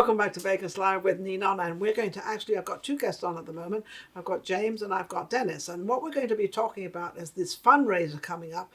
Welcome back to Vegas Live with Ninon, and we're going to I've got two guests on at the moment. I've got James and I've got Dennis, and what we're going to be talking about is this fundraiser coming up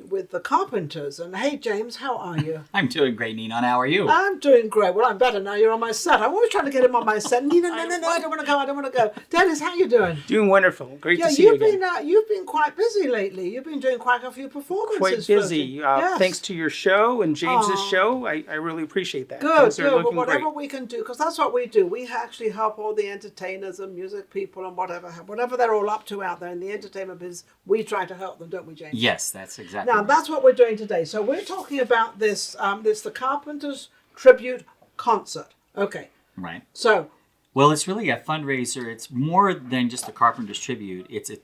with the Carpenters. And hey, James, how are you? I'm doing great, Ninon. How are you? I'm doing great. Well, I'm better now. You're on my set. I'm always trying to get him on my set. Ninon, no, I don't want to go. Dennis, how you doing? Doing wonderful. Great to see you again. You've been quite busy lately. You've been doing quite a few performances. Quite busy. Yes. Thanks to your show and James's show. I really appreciate that. Good. Well, whatever we can do, because that's what we do. We actually help all the entertainers and music people and whatever they're all up to out there in the entertainment business. We try to help them, don't we, James? Yes, that's exactly Now, right. that's what we're doing today. So we're talking about this the Carpenters Tribute concert. Okay. Right. So. Well, it's really a fundraiser. It's more than just the Carpenters Tribute. It's a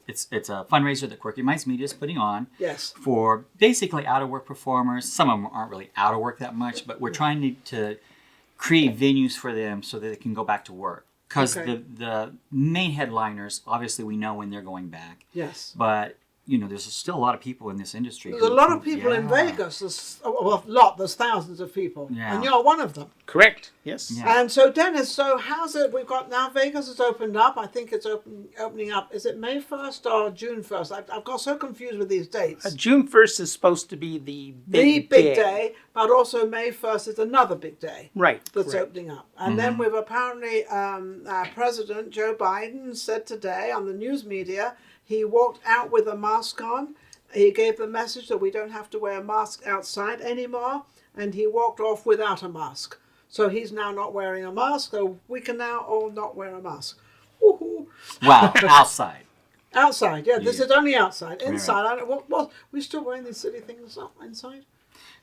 fundraiser that Quirky Minds Media is putting on. Yes. For basically out-of-work performers. Some of them aren't really out of work that much, but we're trying to create venues for them so that they can go back to work. Because the main headliners, obviously, we know when they're going back. Yes. But there's still a lot of people in this industry. There's a lot of people in Vegas. There's thousands of people. Yeah. And you're one of them. Correct. Yes. Yeah. And so, Dennis, how's it? We've got now Vegas has opened up. I think it's opening up. Is it May 1st or June 1st? I've got so confused with these dates. June 1st is supposed to be the big day, but also May 1st is another big day. Right. That's opening up. And then we've apparently, our President Joe Biden said today on the news media, he walked out with a mask on. He gave the message that we don't have to wear a mask outside anymore. And he walked off without a mask. So he's now not wearing a mask. So we can now all not wear a mask. Woohoo. Wow, outside. Outside, yeah. This is only outside. Inside, Right. We still wearing these silly things inside?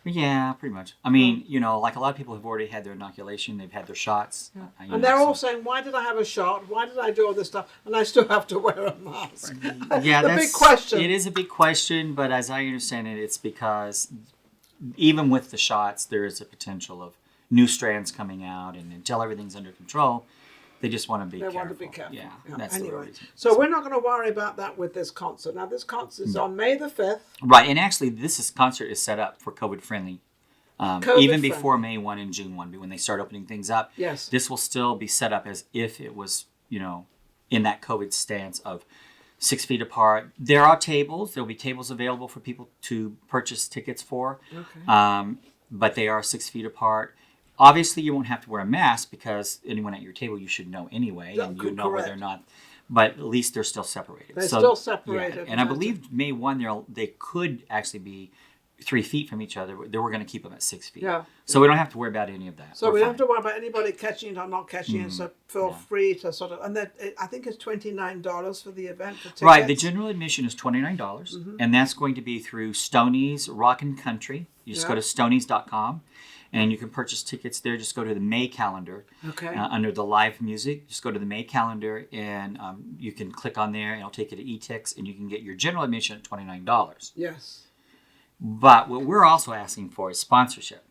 Yeah, pretty much. I mean, like a lot of people have already had their inoculation. They've had their shots. Yeah. And they're all saying, why did I have a shot? Why did I do all this stuff? And I still have to wear a mask. Yeah, that's a big question. It is a big question, but as I understand it, it's because even with the shots, there is a potential of new strands coming out. And until everything's under control, they just want to be careful. They want to be careful. Yeah, that's the reason. So we're not going to worry about that with this concert. Now, this concert is on May the 5th. Right, and actually, this concert is set up for COVID-friendly. Even before May 1 and June 1, when they start opening things up. Yes. This will still be set up as if it was, in that COVID stance of 6 feet apart. There are tables. There will be tables available for people to purchase tickets for. Okay. But they are 6 feet apart. Obviously, you won't have to wear a mask because anyone at your table you should know anyway, and you know whether or not. But at least they're still separated. They're still separated. Yeah. And I believe May 1, they could actually be 3 feet from each other. They were going to keep them at 6 feet. Yeah. So we don't have to worry about any of that. So we don't have to worry about anybody catching it or not catching it. So feel free to sort of, and then I think it's $29 for the event for tickets. Right. The general admission is $29, and that's going to be through Stoney's Rock and Country. You just go to stoney's.com. And you can purchase tickets there. Just go to the May calendar. Okay. Under the live music, just go to the May calendar, and you can click on there, and it'll take you to eTix, and you can get your general admission at $29. Yes. But what we're also asking for is sponsorship.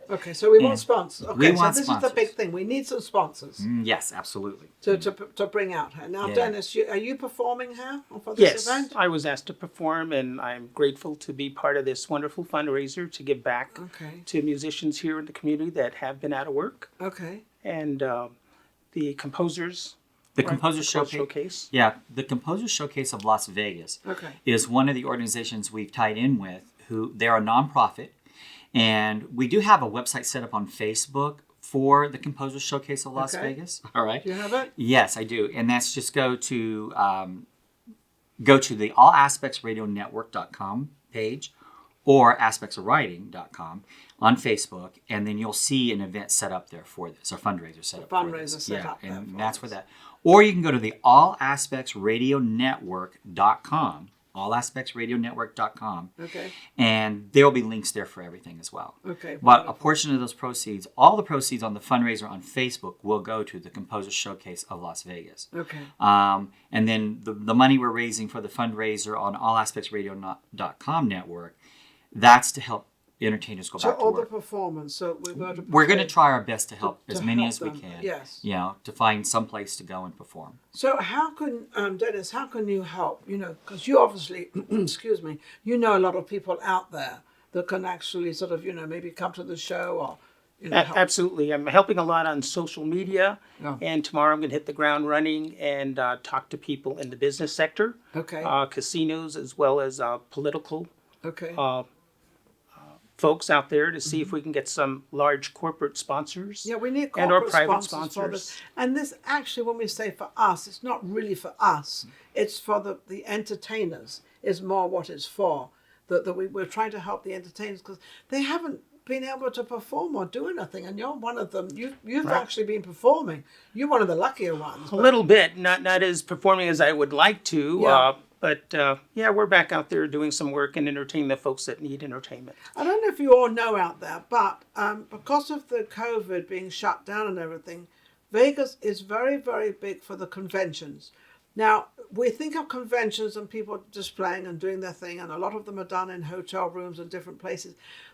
Okay, so we want sponsors. Okay, we want so this sponsors. is the big thing. We need some sponsors. Yes, absolutely. To bring out her. Now, Dennis, are you performing here for this event? Yes, I was asked to perform, and I'm grateful to be part of this wonderful fundraiser to give back to musicians here in the community that have been out of work. Okay. And the Composers Showcase. Yeah, the Composers Showcase of Las Vegas is one of the organizations we've tied in with. They're a nonprofit. And we do have a website set up on Facebook for the Composers Showcase of Las Vegas. All right. Do you have it? Yes, I do. And that's just go to the allaspectsradionetwork.com page or aspectsofwriting.com on Facebook, and then you'll see an event set up there for this, a fundraiser set up for this. And that's for that. Or you can go to the allaspectsradionetwork.com. allaspectsradionetwork.com. Okay. And there will be links there for everything as well. Okay. But a portion of those proceeds, all the proceeds on the fundraiser on Facebook will go to the Composers Showcase of Las Vegas. Okay. And then the money we're raising for the fundraiser on allaspectsradio.com network, that's to help entertainers go back to work. So all the performance. So we're going to try our best to help as many as we can. Yes. To find some place to go and perform. So how can, Dennis, how can you help? Because you obviously, excuse me, you know a lot of people out there that can actually sort of, maybe come to the show or Absolutely. I'm helping a lot on social media, and tomorrow I'm going to hit the ground running and talk to people in the business sector, casinos, as well as political folks out there to see if we can get some large corporate sponsors. Yeah, we need and or corporate private sponsors. sponsors. And this actually, when we say for us, it's not really for us. It's for the entertainers is more what it's for. That we're trying to help the entertainers because they haven't been able to perform or do anything, and you're one of them. You've actually been performing. You're one of the luckier ones. A little bit, not as performing as I would like to. Yeah. But we're back out there doing some work and entertaining the folks that need entertainment. I don't know if you all know out there, but because of the COVID being shut down and everything, Vegas is very, very big for the conventions. Now, we think of conventions and people displaying and doing their thing, and a lot of them are done in hotel rooms and different places.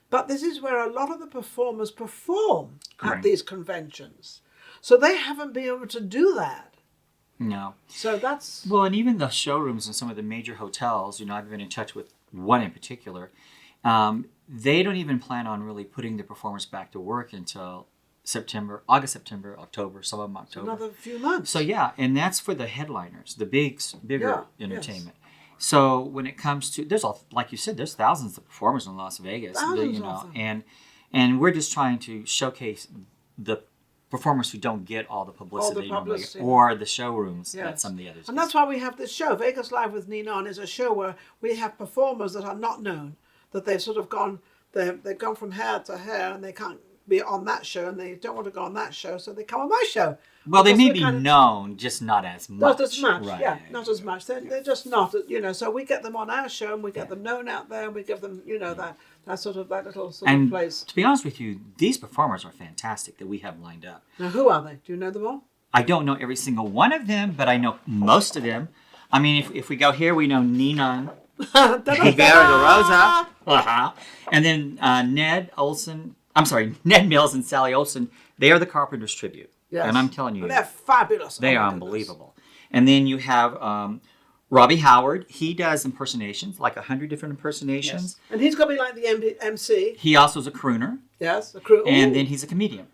But this is where a lot of the performers perform at these conventions. So they haven't been able to do that. No. So that's... Well, and even the showrooms in some of the major hotels, I've been in touch with one in particular, they don't even plan on really putting the performers back to work until August, September, October, some of them October. Another few months. So yeah, and that's for the headliners, the bigger entertainment. So when it comes to, like you said, there's thousands of performers in Las Vegas, thousands of them. and we're just trying to showcase the performers who don't get all the publicity, or the showrooms that some of the others. And that's why we have this show. Vegas Live with Ninon is a show where we have performers that are not known, that they've sort of gone, they've gone from hair to hair, and they can't be on that show, and they don't want to go on that show, so they come on my show. Well, they may be known, just not as much. Not as much, right. Not as much. They're just not, so we get them on our show, and we get them known out there, and we give them, that little sort of place. To be honest with you, these performers are fantastic that we have lined up. Now, who are they? Do you know them all? I don't know every single one of them, but I know most of them. I mean, if we go here, we know Ninon, Rosa, and then Ned Mills and Sally Olsen. They are the Carpenters Tribute. Yes. And I'm telling you, they're fabulous. They are unbelievable. And then you have Robbie Howard. He does impersonations, like 100 different impersonations. Yes. And he's going to be like the MC. He also is a crooner. Yes, a crooner. And then he's a comedian.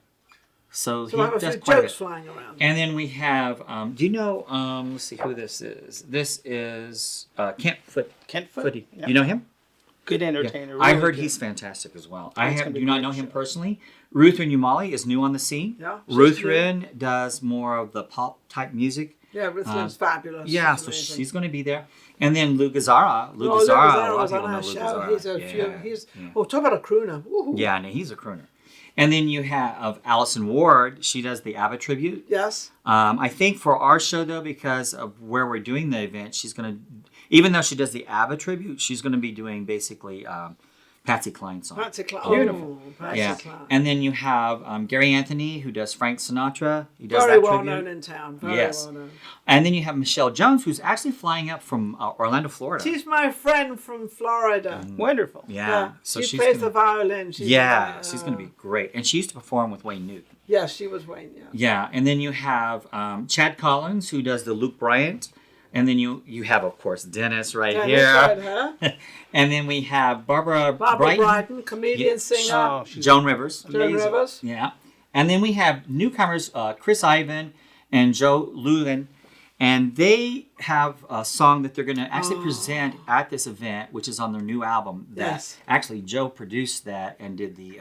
So he I have does a few quite jokes flying around. And then we have, do you know, let's see who this is. This is Kent Footy. Yep. You know him? Good entertainer. Yeah. I heard he's fantastic as well. Do not know him personally. Ruthven Umali is new on the scene. Yeah, Ruthven does more of the pop type music. Yeah, Ruthven's fabulous. Yeah, so she's going to be there. And then Lou Gazzara. Lou Gazzara was on our show. Talk about a crooner. Woo-hoo. Yeah, no, he's a crooner. And then you have Allison Ward. She does the ABBA tribute. Yes. I think for our show, though, because of where we're doing the event, she's going to, even though she does the ABBA tribute, she's going to be doing basically Patsy Cline song. Patsy Cline. Beautiful. Yeah. And then you have Gary Anthony, who does Frank Sinatra. He does very that well tribute. known in town. Very well known. And then you have Michelle Jones, who's actually flying up from Orlando, Florida. She's my friend from Florida. Wonderful. Yeah. So she plays the violin. She's going to be great. And she used to perform with Wayne Newton. Yes, she was Wayne, yeah. Yeah. And then you have Chad Collins, who does the Luke Bryant. And then you have, of course, Dennis here. And then we have Barbara Brighton, comedian, singer. Joan Rivers. Joan Rivers. Yeah. And then we have newcomers, Chris Ivan and Joe Lulin. And they have a song that they're going to actually present at this event, which is on their new album. Actually, Joe produced that and did the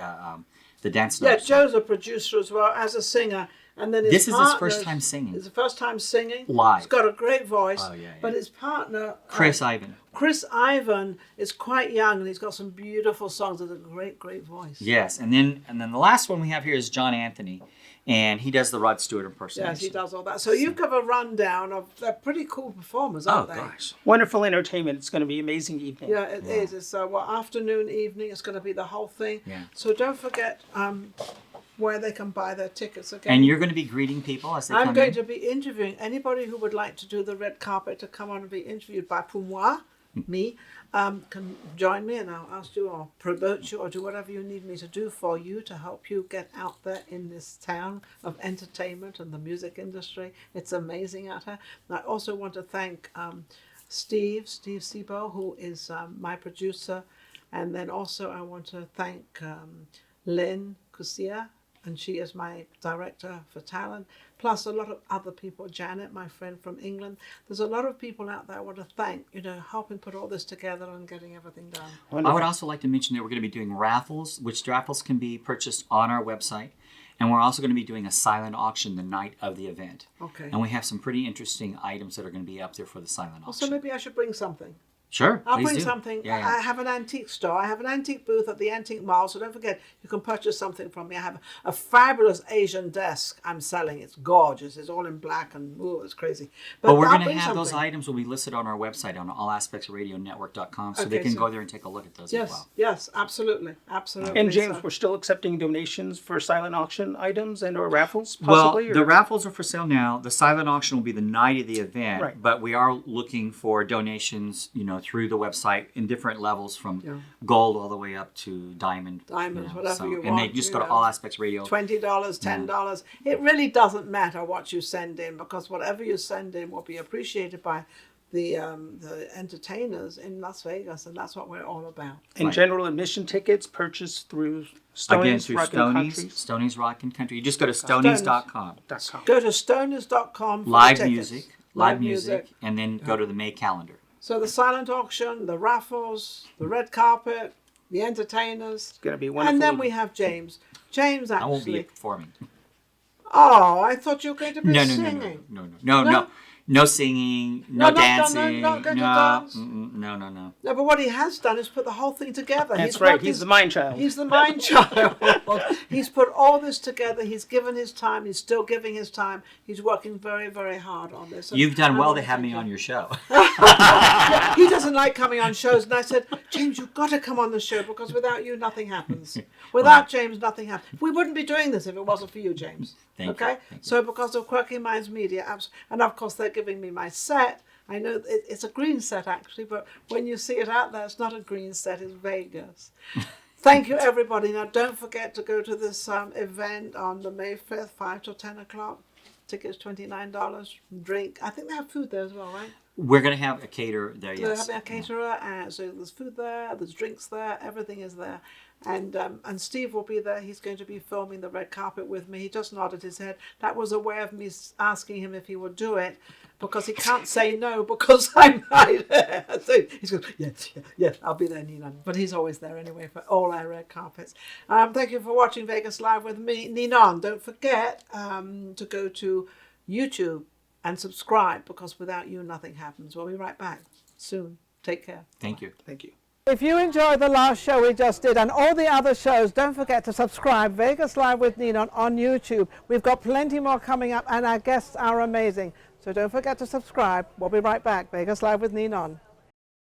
dance numbers. Yeah, Joe's a producer as well as a singer. And then this is his first time singing. It's the first time singing. Live. He's got a great voice. Oh, yeah. But his partner... Chris Ivan. Chris Ivan is quite young, and he's got some beautiful songs with a great, great voice. Yes. And then the last one we have here is John Anthony. And he does the Rod Stewart impersonation. Yes, he does all that. So you've got a rundown of... They're pretty cool performers, aren't they? Oh, gosh. Wonderful entertainment. It's going to be an amazing evening. Yeah, it is. It's afternoon, evening. It's going to be the whole thing. Yeah. So don't forget... where they can buy their tickets again. And you're going to be greeting people as they come in? I'm going to be interviewing anybody who would like to do the red carpet to come on and be interviewed by Poumois, me, can join me, and I'll ask you or promote you or do whatever you need me to do for you to help you get out there in this town of entertainment and the music industry. It's amazing out here. And I also want to thank Steve Sebo, who is my producer. And then also I want to thank Lynn Kusia, and she is my director for talent, plus a lot of other people. Janet, my friend from England. There's a lot of people out there I want to thank, helping put all this together and getting everything done. Wonderful. I would also like to mention that we're going to be doing raffles, which raffles can be purchased on our website. And we're also going to be doing a silent auction the night of the event. Okay. And we have some pretty interesting items that are going to be up there for the silent auction. So maybe I should bring something. Sure, I'll bring do. something. Yeah. I have an antique store. I have an antique booth at the Antique Mall, so don't forget, you can purchase something from me. I have a fabulous Asian desk I'm selling. It's gorgeous. It's all in black and it's crazy. But we're going to have those items will be listed on our website on allaspectsradionnetwork.com, so they can go there and take a look at those as well. Yes, absolutely. And James, we're still accepting donations for silent auction items and or raffles, possibly? Well, the raffles are for sale now. The silent auction will be the night of the event, right. But we are looking for donations, through the website in different levels from gold all the way up to diamond. Diamonds, whatever you want. And they just go to All Aspects Radio. $20, $10. It really doesn't matter what you send in, because whatever you send in will be appreciated by the entertainers in Las Vegas, and that's what we're all about. And general admission tickets purchased through Stoney's Rock and Country. You just go to stoney's.com. Go to stoney's.com for live tickets. music, and then go to the May calendar. So the silent auction, the raffles, the red carpet, the entertainers. It's going to be wonderful. And then we have James. James actually. I won't be performing. Oh, I thought you were going to be singing. No singing, no dancing. Not going to dance. No. No, but what he has done is put the whole thing together. That's right. He's the mind child. He's the mind child. He's put all this together. He's given his time. He's still giving his time. He's working very, very hard on this. You've done well to have me on your show. He doesn't like coming on shows. And I said, James, you've got to come on the show, because without you, nothing happens. Without James, nothing happens. We wouldn't be doing this if it wasn't for you, James. Thank you. So because of Quirky Minds Media, and of course they're giving me my set. I know it's a green set actually, but when you see it out there, it's not a green set, it's Vegas. Thank you, everybody. Now, don't forget to go to this event on the May 5th, 5 to 10 o'clock. Tickets $29. Drink. I think they have food there as well, right? We're going to have a caterer there, yes. They're having a caterer, so there's food there, there's drinks there, everything is there. And Steve will be there. He's going to be filming the red carpet with me. He just nodded his head. That was a way of me asking him if he would do it, because he can't say no because I'm right there. So he's going, yes, I'll be there, Ninon. But he's always there anyway for all our red carpets. Thank you for watching Vegas Live with me, Ninon. Don't forget to go to YouTube and subscribe, because without you, nothing happens. We'll be right back soon. Take care. Thank you. Thank you. If you enjoyed the last show we just did and all the other shows, don't forget to subscribe. Vegas Live with Ninon on YouTube. We've got plenty more coming up, and our guests are amazing. So don't forget to subscribe. We'll be right back. Vegas Live with Ninon.